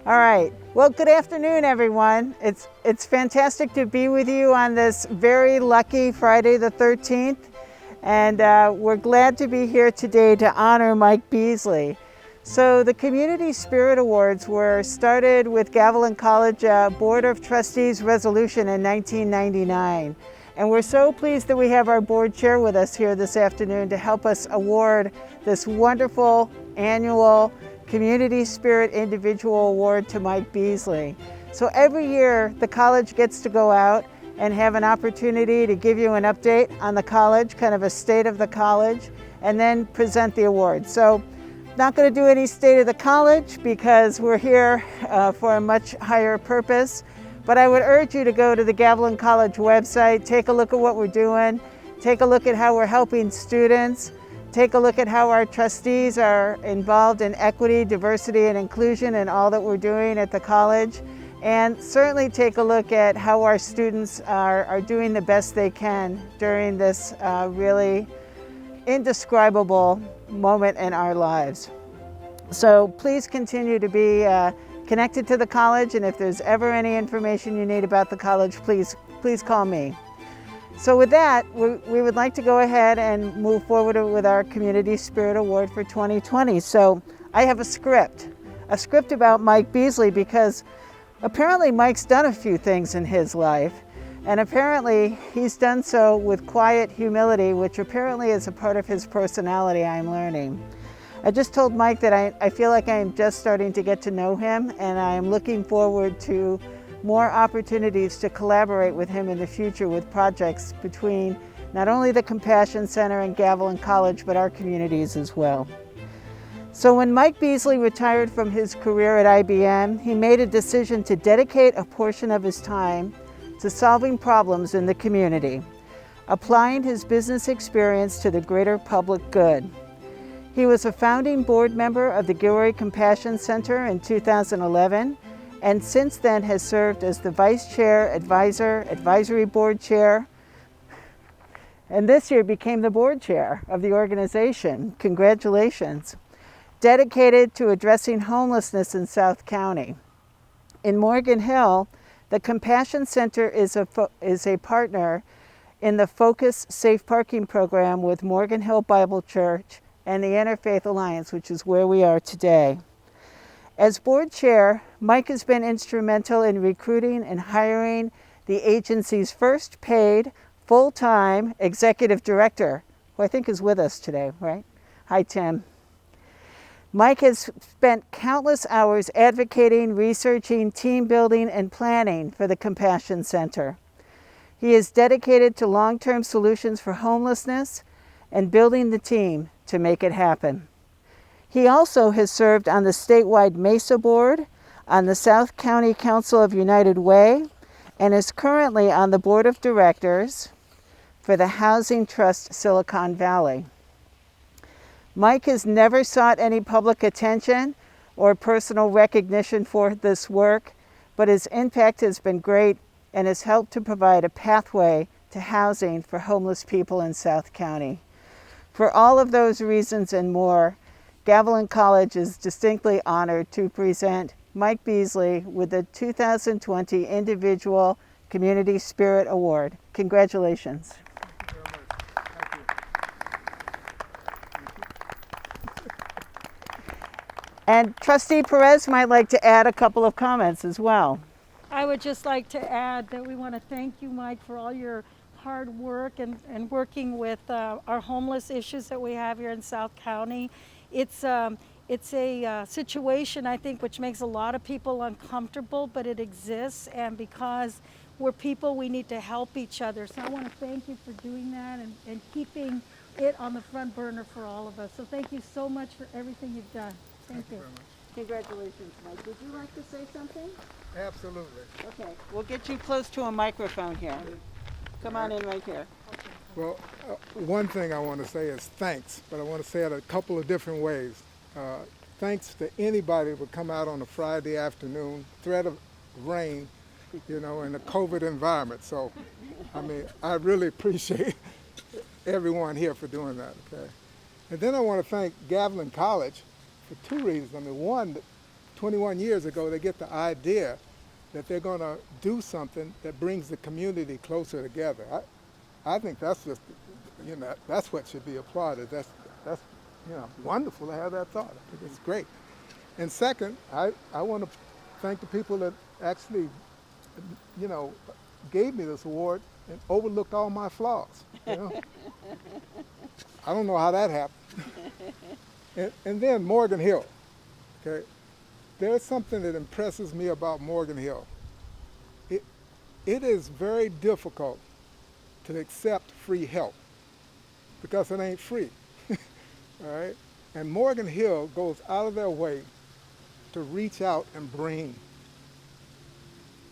All right. Well, good afternoon, everyone. It's fantastic to be with you on this very lucky Friday the 13th. And we're glad to be here today to honor Mike Beasley. So the Community Spirit Awards were started with Gavilan College Board of Trustees resolution in 1999. And we're so pleased that we have our board chair with us here this afternoon to help us award this wonderful annual Community Spirit Individual Award to Mike Beasley. So every year the college gets to go out and have an opportunity to give you an update on the college, kind of a state of the college, and then present the award. So not going to do any state of the college because we're here for a much higher purpose, but I would urge you to go to the Gavilan College website, take a look at what we're doing, take a look at how we're helping students, take a look at how our trustees are involved in equity, diversity, and inclusion in all that we're doing at the college. And certainly take a look at how our students are doing the best they can during this really indescribable moment in our lives. So please continue to be connected to the college, and if there's ever any information you need about the college, please call me. So with that, we would like to go ahead and move forward with our Community Spirit Award for 2020. So I have a script about Mike Beasley, because apparently Mike's done a few things in his life, and apparently he's done so with quiet humility, which apparently is a part of his personality, I'm learning. I just told Mike that I feel like I'm just starting to get to know him, and I'm looking forward to more opportunities to collaborate with him in the future with projects between not only the Compassion Center and Gavilan College, but our communities as well. So when Mike Beasley retired from his career at IBM, he made a decision to dedicate a portion of his time to solving problems in the community, applying his business experience to the greater public good. He was a founding board member of the Gilroy Compassion Center in 2011, and since then has served as the Vice Chair, Advisory Board Chair, and this year became the Board Chair of the organization. Congratulations. Dedicated to addressing homelessness in South County. In Morgan Hill, the Compassion Center is a partner in the Focus Safe Parking Program with Morgan Hill Bible Church and the Interfaith Alliance, which is where we are today. As board chair, Mike has been instrumental in recruiting and hiring the agency's first paid full-time executive director, who I think is with us today, right? Hi, Tim. Mike has spent countless hours advocating, researching, team building, and planning for the Compassion Center. He is dedicated to long-term solutions for homelessness and building the team to make it happen. He also has served on the statewide MESA board, on the South County Council of United Way, and is currently on the board of directors for the Housing Trust Silicon Valley. Mike has never sought any public attention or personal recognition for this work, but his impact has been great and has helped to provide a pathway to housing for homeless people in South County. For all of those reasons and more, Gavilan College is distinctly honored to present Mike Beasley with the 2020 Individual Community Spirit Award. Congratulations. Thank you very much. Thank you. And Trustee Perez might like to add a couple of comments as well. I would just like to add that we want to thank you, Mike, for all your hard work and working with our homeless issues that we have here in South County. It's a situation, I think, which makes a lot of people uncomfortable, but it exists, and because we're people, we need to help each other. So I want to thank you for doing that and keeping it on the front burner for all of us. So thank you so much for everything you've done. Thank you. Very much. Congratulations, Mike. Would you like to say something? Absolutely. Okay, we'll get you close to a microphone here. Come on in right here. Well, one thing I want to say is thanks, but I want to say it a couple of different ways. Thanks to anybody who would come out on a Friday afternoon, threat of rain, in a COVID environment. So, I mean, I really appreciate everyone here for doing that, okay? And then I want to thank Gavilan College for two reasons. I mean, one, 21 years ago, they get the idea that they're going to do something that brings the community closer together. I think that's just, that's what should be applauded. That's wonderful to have that thought. I think it's great. And second, I want to thank the people that actually, gave me this award and overlooked all my flaws. I don't know how that happened. And then Morgan Hill. Okay, there's something that impresses me about Morgan Hill. It is very difficult to accept free help because it ain't free. All right, and Morgan Hill goes out of their way to reach out and bring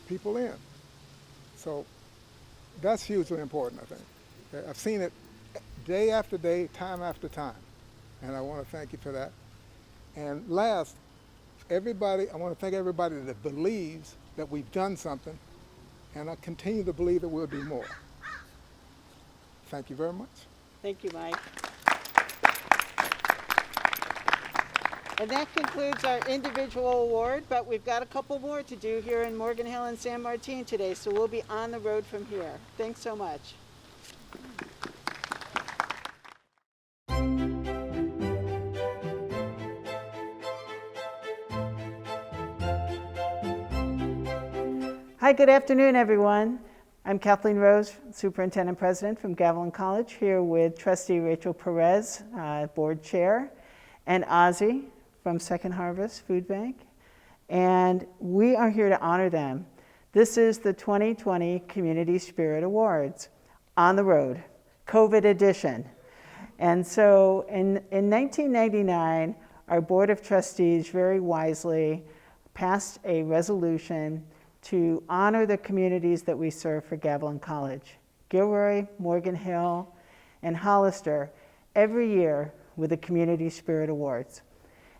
people in. So that's hugely important, I think. Okay? I've seen it day after day, time after time, and I want to thank you for that. And last, I want to thank everybody that believes that we've done something, and I continue to believe that we'll do more. Thank you very much. Thank you, Mike. And that concludes our individual award, but we've got a couple more to do here in Morgan Hill and San Martin today, so we'll be on the road from here. Thanks so much. Hi, good afternoon, everyone. I'm Kathleen Rose, Superintendent President from Gavilan College, here with Trustee Rachel Perez, Board Chair, and Ozzy from Second Harvest Food Bank. And we are here to honor them. This is the 2020 Community Spirit Awards, on the road, COVID edition. And so in 1999, our Board of Trustees very wisely passed a resolution to honor the communities that we serve for Gavilan College, Gilroy, Morgan Hill, and Hollister, every year with the Community Spirit Awards.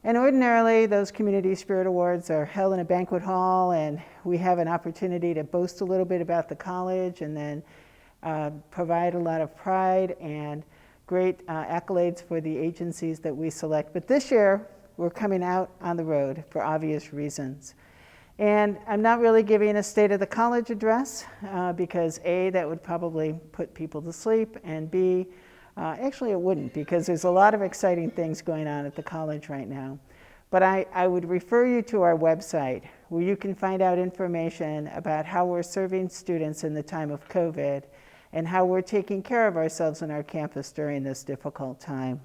And ordinarily, those Community Spirit Awards are held in a banquet hall, and we have an opportunity to boast a little bit about the college and then provide a lot of pride and great accolades for the agencies that we select. But this year, we're coming out on the road for obvious reasons. And I'm not really giving a State of the College address because A, that would probably put people to sleep, and B, actually it wouldn't, because there's a lot of exciting things going on at the college right now. But I would refer you to our website, where you can find out information about how we're serving students in the time of COVID and how we're taking care of ourselves on our campus during this difficult time.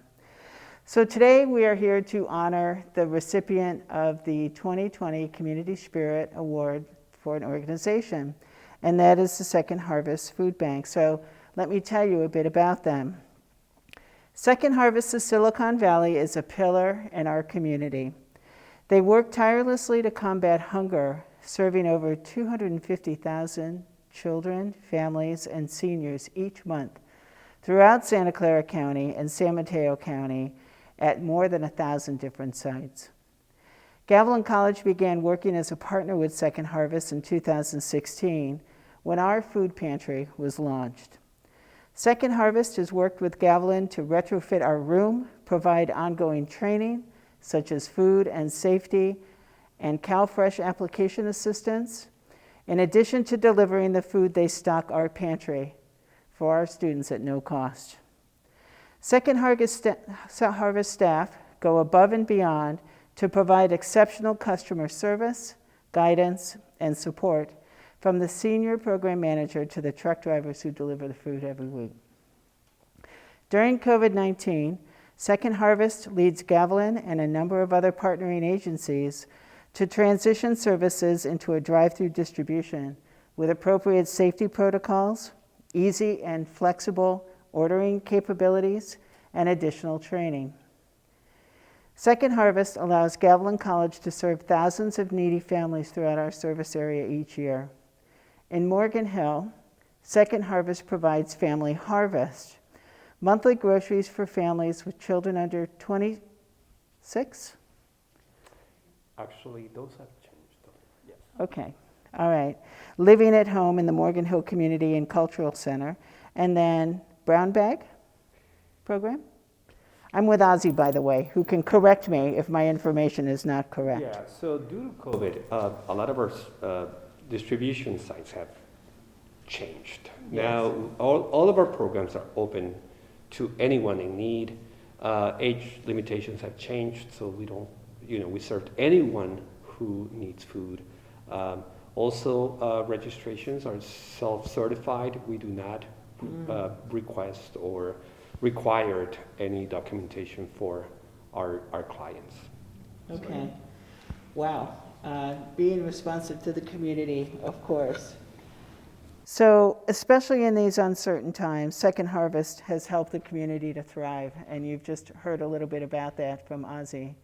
So today we are here to honor the recipient of the 2020 Community Spirit Award for an organization, and that is the Second Harvest Food Bank. So let me tell you a bit about them. Second Harvest of Silicon Valley is a pillar in our community. They work tirelessly to combat hunger, serving over 250,000 children, families, and seniors each month throughout Santa Clara County and San Mateo County at more than 1,000 different sites. Gavilan College began working as a partner with Second Harvest in 2016 when our food pantry was launched. Second Harvest has worked with Gavilan to retrofit our room, provide ongoing training, such as food and safety and CalFresh application assistance, in addition to delivering the food they stock our pantry for our students at no cost. Second Harvest staff go above and beyond to provide exceptional customer service, guidance, and support, from the senior program manager to the truck drivers who deliver the food every week. During COVID-19, Second Harvest leads Gavilan and a number of other partnering agencies to transition services into a drive-through distribution with appropriate safety protocols, easy and flexible ordering capabilities, and additional training. Second Harvest allows Gavilan College to serve thousands of needy families throughout our service area each year. In Morgan Hill, Second Harvest provides Family Harvest, monthly groceries for families with children under 26? Actually, those have changed. Yes. Okay, all right. Living at home in the Morgan Hill Community and Cultural Center, and then Brown Bag program? I'm with Ozzy, by the way, who can correct me if my information is not correct. Yeah, so due to COVID, a lot of our distribution sites have changed. Yes. Now, all of our programs are open to anyone in need. Age limitations have changed, so we don't, we serve anyone who needs food. Also, registrations are self-certified. We do not request or required any documentation for our clients. Okay. Wow. Being responsive to the community, of course. So, especially in these uncertain times, Second Harvest has helped the community to thrive, and you've just heard a little bit about that from Ozzy.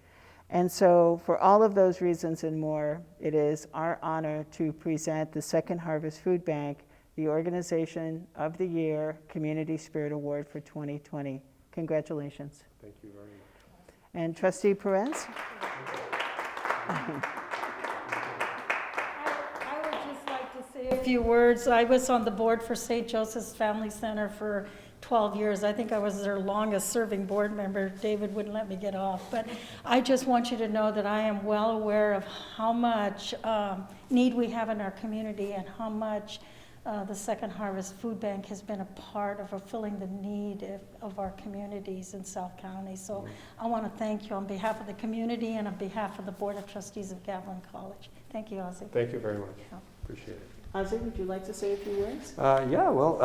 And so, for all of those reasons and more, it is our honor to present the Second Harvest Food Bank the Organization of the Year Community Spirit Award for 2020. Congratulations. Thank you very much. And Trustee Perez? I would just like to say a few words. I was on the board for St. Joseph's Family Center for 12 years. I think I was their longest serving board member. David wouldn't let me get off. But I just want you to know that I am well aware of how much need we have in our community and how much the Second Harvest Food Bank has been a part of fulfilling the need of our communities in South County. So I want to thank you on behalf of the community and on behalf of the Board of Trustees of Gavilan College. Thank you, Ozzy. Thank you very much. Appreciate it. Ozzy, would you like to say a few words? Yeah, well,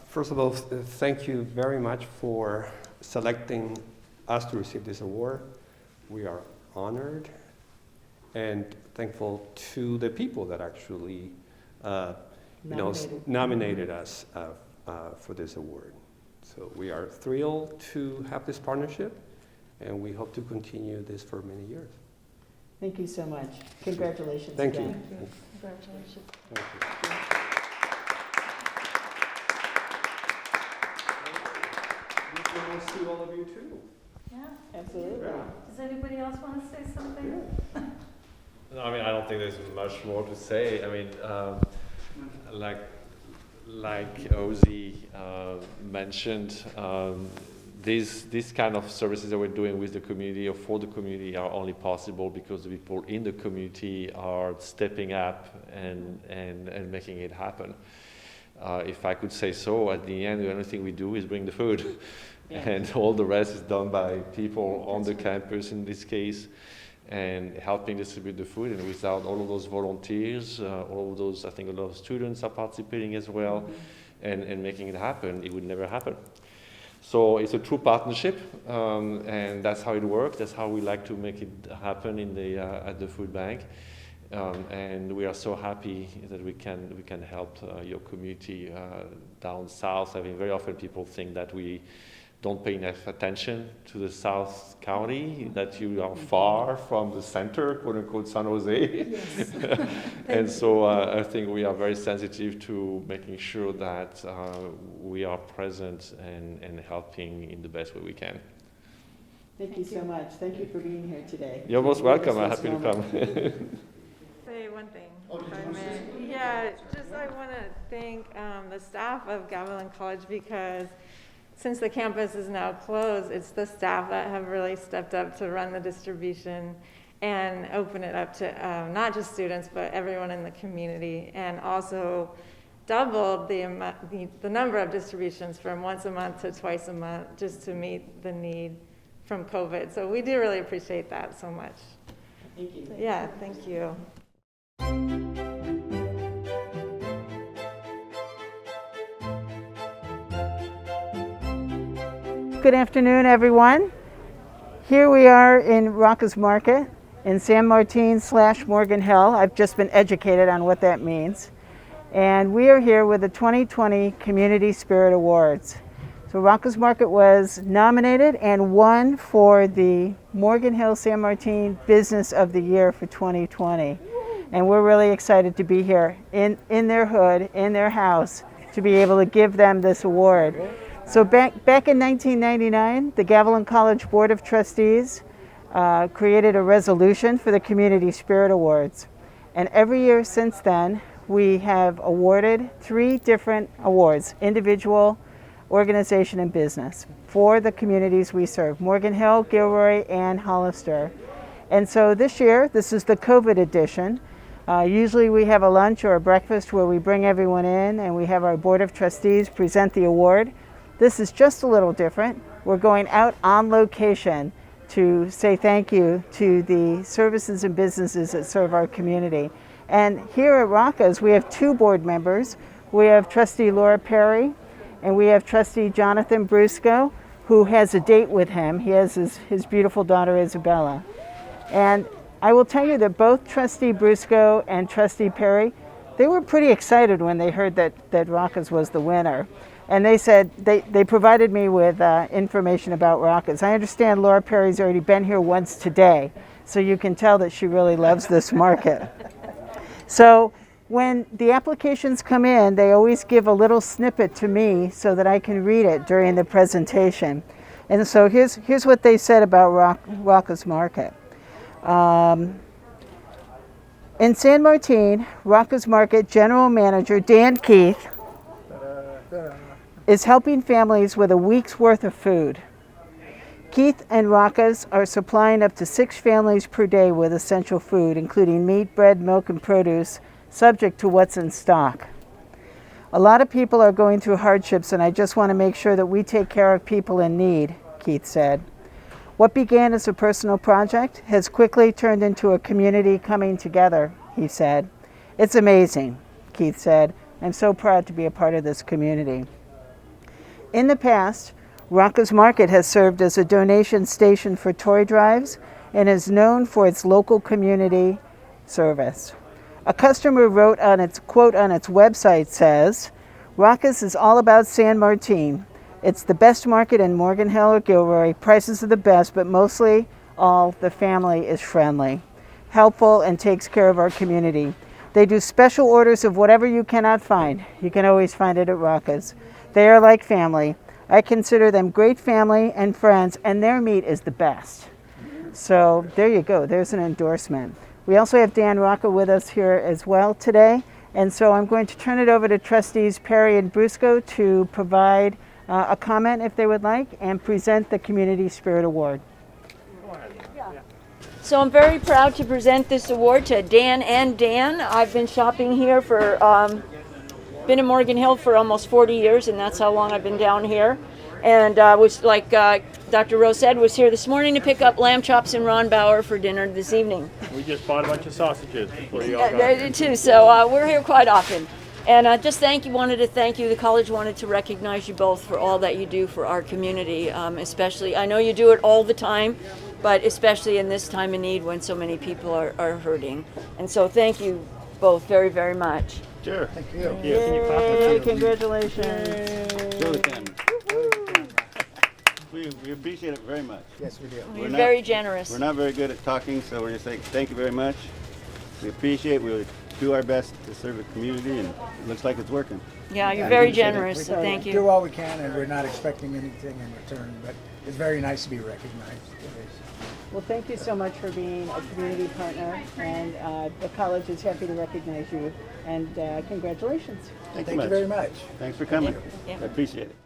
first of all, thank you very much for selecting us to receive this award. We are honored and thankful to the people that actually nominated us for this award. So we are thrilled to have this partnership, and we hope to continue this for many years. Thank you so much. Congratulations Thank again. you. Thank you. Congratulations. Thank you. We'll see all of you too. Yeah. Absolutely. Does anybody else want to say something? No, I mean, I don't think there's much more to say. I mean, like Ozzy mentioned, these kind of services that we're doing with the community or for the community are only possible because the people in the community are stepping up and making it happen. If I could say so, at the end, the only thing we do is bring the food. Yeah. And all the rest is done by people on the campus in this case, and helping distribute the food. And without all of those volunteers, all of those, I think a lot of students are participating as well, and making it happen, it would never happen. So it's a true partnership, and that's how it works. That's how we like to make it happen in the at the food bank. And we are so happy that we can help your community down south. I mean, very often people think that we don't pay enough attention to the South County, that you are far from the center, quote unquote, San Jose. Yes. And so I think we are very sensitive to making sure that we are present and helping in the best way we can. Thank you so much. Thank you for being here today. You're most welcome. I'm happy to come. Say one thing, if I may. Yeah, just I want to thank the staff of Gavilan College, because since the campus is now closed, it's the staff that have really stepped up to run the distribution and open it up to not just students, but everyone in the community, and also doubled the number of distributions from once a month to twice a month, just to meet the need from COVID. So we do really appreciate that so much. Thank you. Yeah, thank you. Good afternoon, everyone. Here we are in Rocca's Market in SanMartin / Morgan Hill. I've just been educated on what that means. And we are here with the 2020 Community Spirit Awards. So Rocca's Market was nominated and won for the Morgan Hill SanMartin Business of the Year for 2020. And we're really excited to be here in their hood, in their house, to be able to give them this award. So back in 1999, the Gavilan College Board of Trustees created a resolution for the Community Spirit Awards. And every year since then, we have awarded 3 different awards: individual, organization, and business for the communities we serve, Morgan Hill, Gilroy, and Hollister. And so this year, this is the COVID edition. Usually we have a lunch or a breakfast where we bring everyone in and we have our Board of Trustees present the award. This is just a little different. We're going out on location to say thank you to the services and businesses that serve our community. And here at Rocca's, we have 2 board members. We have Trustee Laura Perry and we have Trustee Jonathan Brusco, who has a date with him. He has his beautiful daughter, Isabella. And I will tell you that both Trustee Brusco and Trustee Perry, they were pretty excited when they heard that Rocca's was the winner. And they said, they provided me with information about Rocca's. I understand Laura Perry's already been here once today, so you can tell that she really loves this market. So when the applications come in, they always give a little snippet to me so that I can read it during the presentation. And so here's what they said about Rocca's Market. In San Martin, Rocca's Market General Manager Dan Keith is helping families with a week's worth of food. Keith and Rocca's are supplying up to 6 families per day with essential food, including meat, bread, milk, and produce, subject to what's in stock. A lot of people are going through hardships, and I just want to make sure that we take care of people in need, Keith said. What began as a personal project has quickly turned into a community coming together, he said. It's amazing, Keith said. I'm so proud to be a part of this community. In the past, Rocca's Market has served as a donation station for toy drives and is known for its local community service. A customer wrote on its quote on its website says, Rocca's is all about San Martin. It's the best market in Morgan Hill or Gilroy. Prices are the best, but mostly all the family is friendly, helpful, and takes care of our community. They do special orders of whatever you cannot find. You can always find it at Rocca's. They are like family. I consider them great family and friends, and their meat is the best. So there you go. There's an endorsement. We also have Dan Rocca with us here as well today. And so I'm going to turn it over to Trustees Perry and Brusco to provide a comment if they would like and present the Community Spirit Award. So I'm very proud to present this award to Dan and Dan. I've been shopping here for been in Morgan Hill for almost 40 years, and that's how long I've been down here. And was like Dr. Rose said, was here this morning to pick up lamb chops and Ron Bauer for dinner this evening. We just bought a bunch of sausages before you all got here. Too. So we're here quite often. And just wanted to thank you. The college wanted to recognize you both for all that you do for our community, especially. I know you do it all the time, but especially in this time of need when so many people are hurting. And so thank you both very, very much. Sure. Thank you. Yay, congratulations. Show the camera. We appreciate it very much. Yes, we do. You're very generous. We're not very good at talking, so we're just saying thank you very much. We appreciate it. We'll do our best to serve the community, and it looks like it's working. Yeah, you're very generous, so thank We you. do all we can, and we're not expecting anything in return, but it's very nice to be recognized. Well, thank you so much for being a community partner, and the college is happy to recognize you, and congratulations. Thank Thank you very much. Thanks for coming. Yeah. I appreciate it.